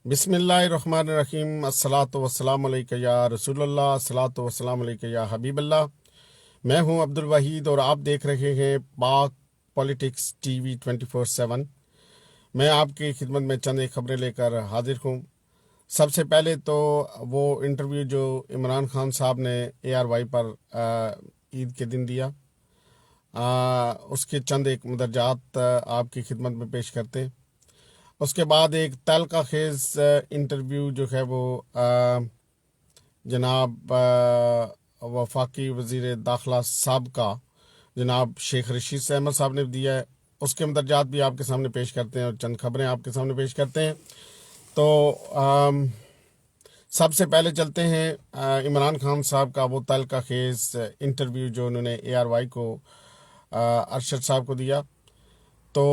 बिस्मिल्लाहिर्रहमानिर्रहीम। अस्सलातु वस्सलामु अलैका या रसूल अल्लाह, अस्सलातु वस्सलामु अलैका या हबीब अल्लाह। मैं हूं अब्दुल वहीद और आप देख रहे हैं पाक पॉलिटिक्स टीवी 24/7। मैं आपकी खिदमत में चंद एक खबरें लेकर हाजिर हूं। सबसे पहले तो वो इंटरव्यू जो इमरान खान साहब ने ARY पर ईद के दिन दिया, उसके चंद एक मुदर्जात आपकी खिदमत में पेश करते हैं। उसके बाद एक तल्का खेज इंटरव्यू जो है वो जनाब वफाकी वज़ीर दाखिला साहब का जनाब शेख रशीद अहमद साहब ने दिया है। उसके मुदर्जात भी आपके सामने पेश करते हैं और चंद खबरें आपके सामने पेश करते हैं। तो सबसे पहले चलते हैं इमरान खान साहब का वो तल्का खेज इंटरव्यू जो उन्होंने ARY को अरशद साहब को दिया। तो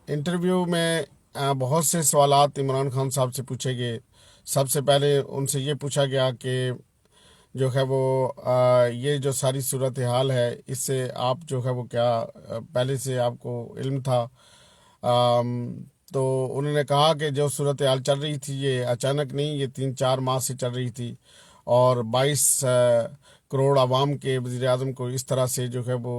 इंटरव्यू में बहुत से सवालात इमरान खान साहब से पूछे गए। सबसे पहले उनसे ये पूछा गया कि जो है वो ये जो सारी सूरत हाल है, इससे आप जो है वो क्या पहले से आपको इल्म था? तो उन्होंने कहा कि जो सूरत हाल चल रही थी ये अचानक नहीं, ये 3-4 माह से चल रही थी और 22 करोड़ आवाम के वज़ीर आज़म को इस तरह से जो है वो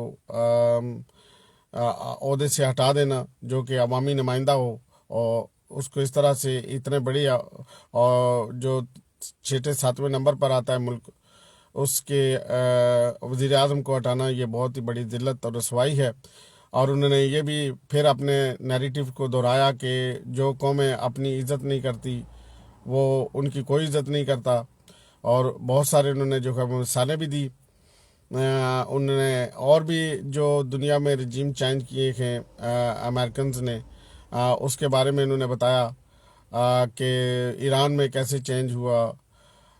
ओहदे से हटा देना जो कि अवामी नुमाइंदा हो और उसको इस तरह से इतने बड़ी और जो 6-7वें नंबर पर आता है मुल्क, उसके वज़ीर आज़म को हटाना ये बहुत ही बड़ी ज़िल्लत और रसवाई है। और उन्होंने ये भी फिर अपने नैरेटिव को दोहराया कि जो कौमें अपनी इज़्ज़त नहीं करती वो उनकी कोई इज़्ज़त नहीं करता, और बहुत सारे उन्होंने जो है वो मिसालें भी दी। उन्होंने और भी जो दुनिया में रजीम चेंज किए हैं अमेरिकन्स ने, उसके बारे में उन्होंने बताया कि ईरान में कैसे चेंज हुआ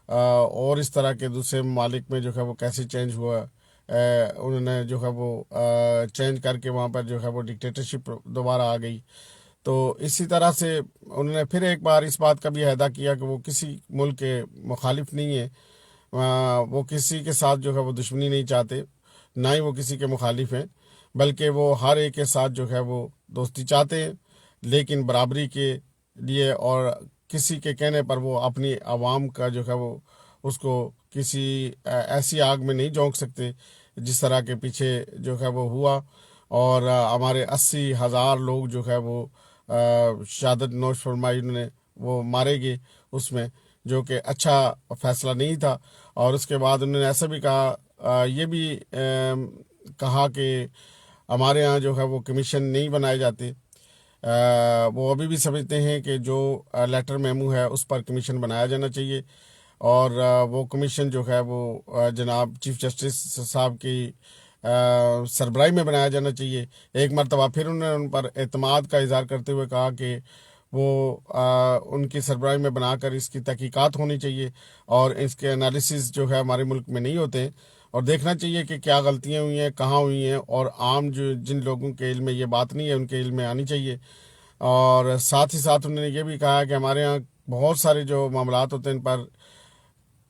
और इस तरह के दूसरे ममालिक में जो है वो कैसे चेंज हुआ। उन्होंने जो है वो चेंज करके वहाँ पर जो है वो डिक्टेटरशिप दोबारा आ गई। तो इसी तरह से उन्होंने फिर एक बार इस बात का भी अहदा किया कि वो किसी मुल्क के मुखालिफ नहीं है, वो किसी के साथ जो है वो दुश्मनी नहीं चाहते, ना ही वो किसी के मुखालिफ हैं, बल्कि वो हर एक के साथ जो है वो दोस्ती चाहते हैं, लेकिन बराबरी के लिए। और किसी के कहने पर वो अपनी आवाम का जो है वो उसको किसी ऐसी आग में नहीं झोंक सकते जिस तरह के पीछे जो है वो हुआ। और हमारे 80,000 लोग जो है वो शहादत नोश फरमाई, उन्होंने वो मारे गए उसमें, जो कि अच्छा फ़ैसला नहीं था। और उसके बाद उन्होंने ऐसा भी कहा, ये भी कहा कि हमारे यहाँ जो है वो कमीशन नहीं बनाए जाते। वो अभी भी समझते हैं कि जो लेटर मेमू है उस पर कमीशन बनाया जाना चाहिए, और वो कमीशन जो है वो जनाब चीफ जस्टिस साहब की सरबराही में बनाया जाना चाहिए। एक मरतबा फिर उन्होंने उन पर एतमाद का इजहार करते हुए कहा कि वो उनकी सरबराही में बनाकर इसकी तहकीकात होनी चाहिए और इसके एनालिसिस जो है हमारे मुल्क में नहीं होते, और देखना चाहिए कि क्या गलतियाँ हुई हैं, कहाँ हुई हैं, और आम जो जिन लोगों के इल्म में ये बात नहीं है उनके इल्म में आनी चाहिए। और साथ ही साथ उन्होंने ये भी कहा कि हमारे यहाँ बहुत सारे जो मामलात होते हैं इन पर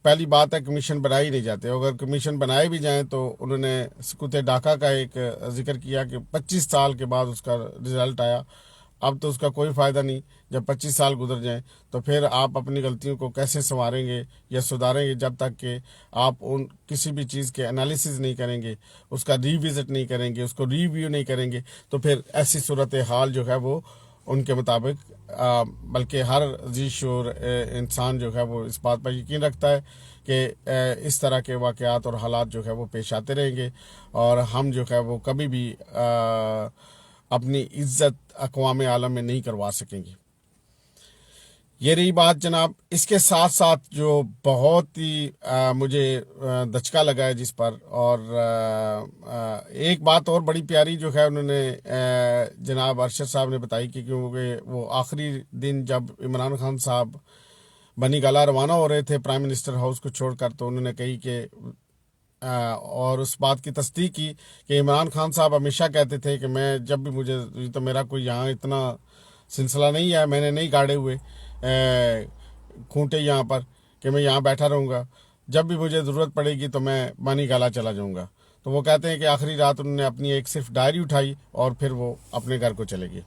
पहली बात है कमीशन बनाए ही नहीं जाते। अगर कमीशन बनाए भी जाएं तो उन्होंने सकूत डाका का एक जिक्र किया कि 25 साल के बाद उसका रिज़ल्ट आया। अब तो उसका कोई फ़ायदा नहीं, जब 25 साल गुजर जाएं तो फिर आप अपनी गलतियों को कैसे संवारेंगे या सुधारेंगे जब तक कि आप उन किसी भी चीज़ के एनालिसिस नहीं करेंगे, उसका रिविज़िट नहीं करेंगे, उसको रिव्यू नहीं करेंगे। तो फिर ऐसी सूरत हाल जो है वो उनके मुताबिक बल्कि हर जी शूर इंसान जो है वो इस बात पर यकीन रखता है कि इस तरह के वाक़यात और हालात जो है वो पेश आते रहेंगे और हम जो है वो कभी भी अपनी इज्जत अक़वाम आलम में नहीं करवा सकेंगे। ये रही बात जनाब। इसके साथ साथ जो बहुत ही मुझे दचका लगा है जिस पर, और एक बात और बड़ी प्यारी जो है उन्होंने जनाब अरशद साहब ने बताई कि क्योंकि वो आखिरी दिन जब इमरान खान साहब बनी गाला रवाना हो रहे थे प्राइम मिनिस्टर हाउस को छोड़कर, तो उन्होंने कही कि और उस बात की तस्दीक की कि इमरान खान साहब हमेशा कहते थे कि मैं जब भी मुझे, तो मेरा कोई यहाँ इतना सिलसिला नहीं है, मैंने नहीं गाड़े हुए खूंटे यहाँ पर कि मैं यहाँ बैठा रहूँगा, जब भी मुझे ज़रूरत पड़ेगी तो मैं बानी गाला चला जाऊँगा। तो वो कहते हैं कि आखिरी रात उन्होंने अपनी एक सिर्फ डायरी उठाई और फिर वो अपने घर को चले गए।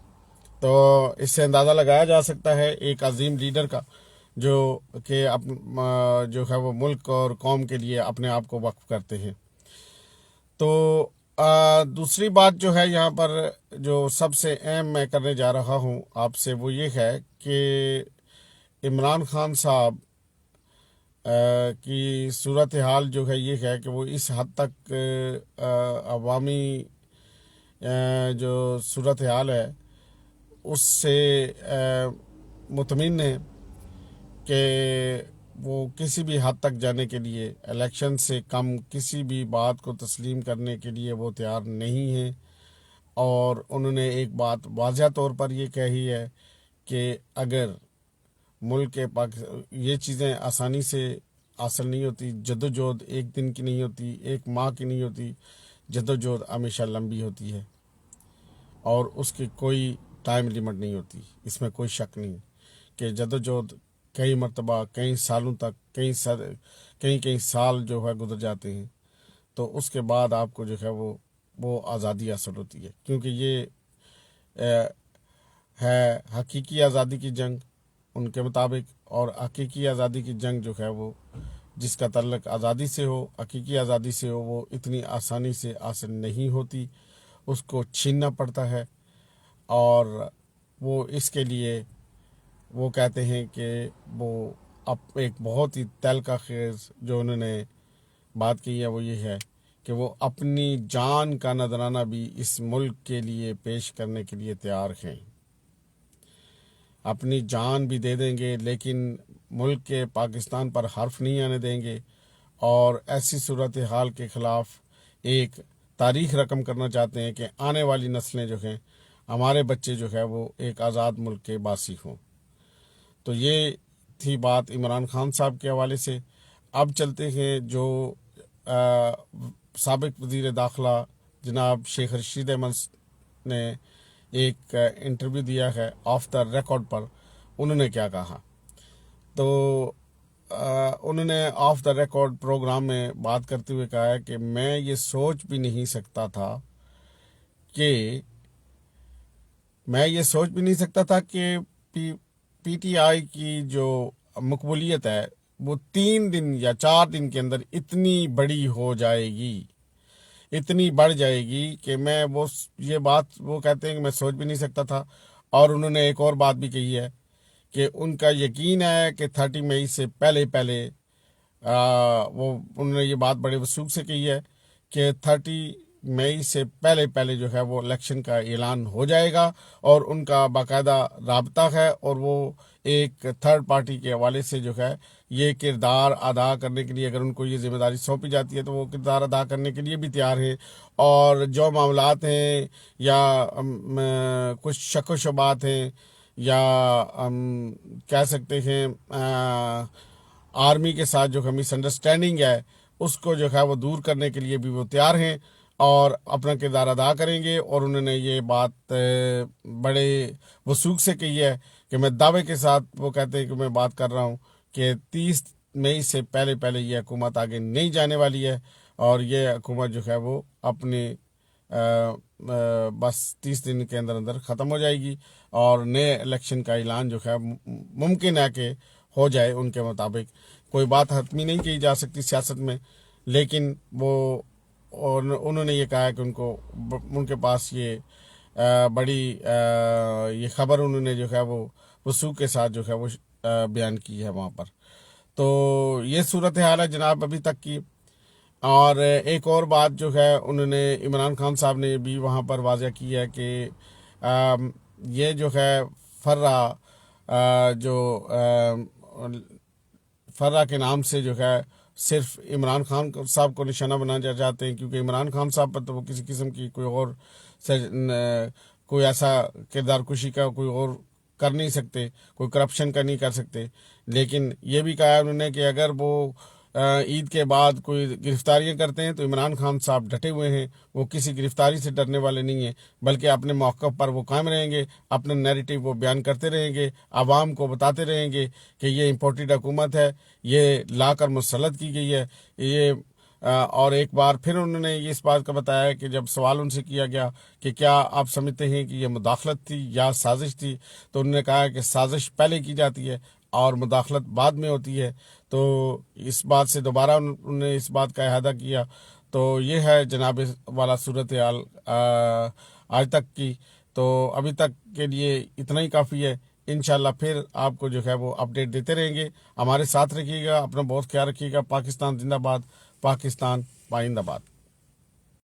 تو اس سے اندازہ لگایا جا سکتا ہے ایک عظیم لیڈر کا جو کہ جو ہے وہ ملک اور قوم کے لیے اپنے آپ کو وقف کرتے ہیں۔ تو دوسری بات جو ہے یہاں پر جو سب سے اہم میں کرنے جا رہا ہوں آپ سے وہ یہ ہے کہ عمران خان صاحب کی صورتحال جو ہے یہ ہے کہ وہ اس حد تک عوامی جو صورتحال ہے اس سے مطمئن ہے کہ وہ کسی بھی حد تک جانے کے لیے الیکشن سے کم کسی بھی بات کو تسلیم کرنے کے لیے وہ تیار نہیں ہیں، اور انہوں نے ایک بات واضح طور پر یہ کہی ہے کہ اگر ملک کے یہ چیزیں آسانی سے حاصل نہیں ہوتی، جدوجہد ایک دن کی نہیں ہوتی، ایک ماہ کی نہیں ہوتی، جدوجہد ہمیشہ لمبی ہوتی ہے اور اس کی کوئی ٹائم لیمٹ نہیں ہوتی۔ اس میں کوئی شک نہیں کہ جدوجہد کئی مرتبہ کئی سالوں تک کئی سال جو ہے گزر جاتے ہیں، تو اس کے بعد آپ کو جو ہے وہ آزادی حاصل ہوتی ہے، کیونکہ یہ ہے حقیقی آزادی کی جنگ ان کے مطابق، اور حقیقی آزادی کی جنگ جو ہے وہ جس کا تعلق آزادی سے ہو، حقیقی آزادی سے ہو، وہ اتنی آسانی سے حاصل نہیں ہوتی، اس کو چھیننا پڑتا ہے، اور وہ اس کے لیے وہ کہتے ہیں کہ وہ ایک بہت ہی تلخ خیز جو انہوں نے بات کی ہے وہ یہ ہے کہ وہ اپنی جان کا نذرانہ بھی اس ملک کے لیے پیش کرنے کے لیے تیار ہیں، اپنی جان بھی دے دیں گے لیکن ملک کے پاکستان پر حرف نہیں آنے دیں گے، اور ایسی صورتحال کے خلاف ایک تاریخ رقم کرنا چاہتے ہیں کہ آنے والی نسلیں جو ہیں، ہمارے بچے جو ہے وہ ایک آزاد ملک کے باسی ہوں۔ تو یہ تھی بات عمران خان صاحب کے حوالے سے۔ اب چلتے ہیں جو سابق وزیر داخلہ جناب شیخ رشید احمد نے ایک انٹرویو دیا ہے آف دا ریکارڈ پر، انہوں نے کیا کہا۔ تو انہوں نے آف دا ریکارڈ پروگرام میں بات کرتے ہوئے کہا ہے کہ میں یہ سوچ بھی نہیں سکتا تھا کہ پی ٹی آئی کی جو مقبولیت ہے وہ 3 دن یا 4 دن کے اندر اتنی بڑی ہو جائے گی، اتنی بڑھ جائے گی کہ میں یہ بات وہ کہتے ہیں کہ میں سوچ بھی نہیں سکتا تھا۔ اور انہوں نے ایک اور بات بھی کہی ہے کہ ان کا یقین ہے کہ 30 مئی سے پہلے انہوں نے یہ بات بڑے وثوق سے کہی ہے کہ 30 مئی سے پہلے جو ہے وہ الیکشن کا اعلان ہو جائے گا، اور ان کا باقاعدہ رابطہ ہے، اور وہ ایک تھرڈ پارٹی کے حوالے سے جو ہے یہ کردار ادا کرنے کے لیے، اگر ان کو یہ ذمہ داری سونپی جاتی ہے تو وہ کردار ادا کرنے کے لیے بھی تیار ہیں، اور جو معاملات ہیں یا کچھ شک و شبہات ہیں یا کہہ سکتے ہیں آرمی کے ساتھ جو مس انڈرسٹینڈنگ ہے اس کو جو ہے وہ دور کرنے کے لیے بھی وہ تیار ہیں اور اپنا کردار ادا کریں گے۔ اور انہوں نے یہ بات بڑے وثوق سے کہی ہے کہ میں دعوے کے ساتھ وہ کہتے ہیں کہ میں بات کر رہا ہوں کہ 30 مئی سے پہلے یہ حکومت آگے نہیں جانے والی ہے، اور یہ حکومت جو ہے وہ اپنے بس 30 دن کے اندر ختم ہو جائے گی، اور نئے الیکشن کا اعلان جو ہے ممکن ہے کہ ہو جائے۔ ان کے مطابق کوئی بات حتمی نہیں کی جا سکتی سیاست میں، لیکن انہوں نے یہ کہا کہ ان کے پاس یہ بڑی یہ خبر انہوں نے جو ہے وہ وثوق کے ساتھ جو ہے وہ بیان کی ہے وہاں پر۔ تو یہ صورتحال ہے جناب ابھی تک کی۔ اور ایک اور بات جو ہے انہوں نے عمران خان صاحب نے بھی وہاں پر واضح کی ہے کہ یہ جو ہے فرا کے نام سے جو ہے صرف عمران خان صاحب کو نشانہ بنانا چاہتے ہیں، کیونکہ عمران خان صاحب پر تو وہ کسی قسم کی کوئی ایسا کردار کشی کا کوئی اور کر نہیں سکتے، کوئی کرپشن کا نہیں کر سکتے۔ لیکن یہ بھی کہا انہوں نے کہ اگر وہ عید کے بعد کوئی گرفتاریاں کرتے ہیں تو عمران خان صاحب ڈٹے ہوئے ہیں، وہ کسی گرفتاری سے ڈرنے والے نہیں ہیں، بلکہ اپنے موقف پر وہ قائم رہیں گے، اپنا نیریٹو وہ بیان کرتے رہیں گے، عوام کو بتاتے رہیں گے کہ یہ امپورٹڈ حکومت ہے، یہ لا کر مسلط کی گئی ہے، یہ اور ایک بار پھر انہوں نے یہ اس بات کا بتایا کہ جب سوال ان سے کیا گیا کہ کیا آپ سمجھتے ہیں کہ یہ مداخلت تھی یا سازش تھی، تو انہوں نے کہا کہ سازش پہلے کی جاتی ہے اور مداخلت بعد میں ہوتی ہے۔ تو اس بات سے دوبارہ انہوں نے اس بات کا احاطہ کیا۔ تو یہ ہے جناب والا صورتحال آج تک کی۔ تو ابھی تک کے لیے اتنا ہی کافی ہے۔ انشاءاللہ پھر آپ کو جو ہے وہ اپڈیٹ دیتے رہیں گے۔ ہمارے ساتھ رکھیے گا، اپنا بہت خیال رکھیے گا۔ پاکستان زندہ باد، پاکستان پائندہ باد۔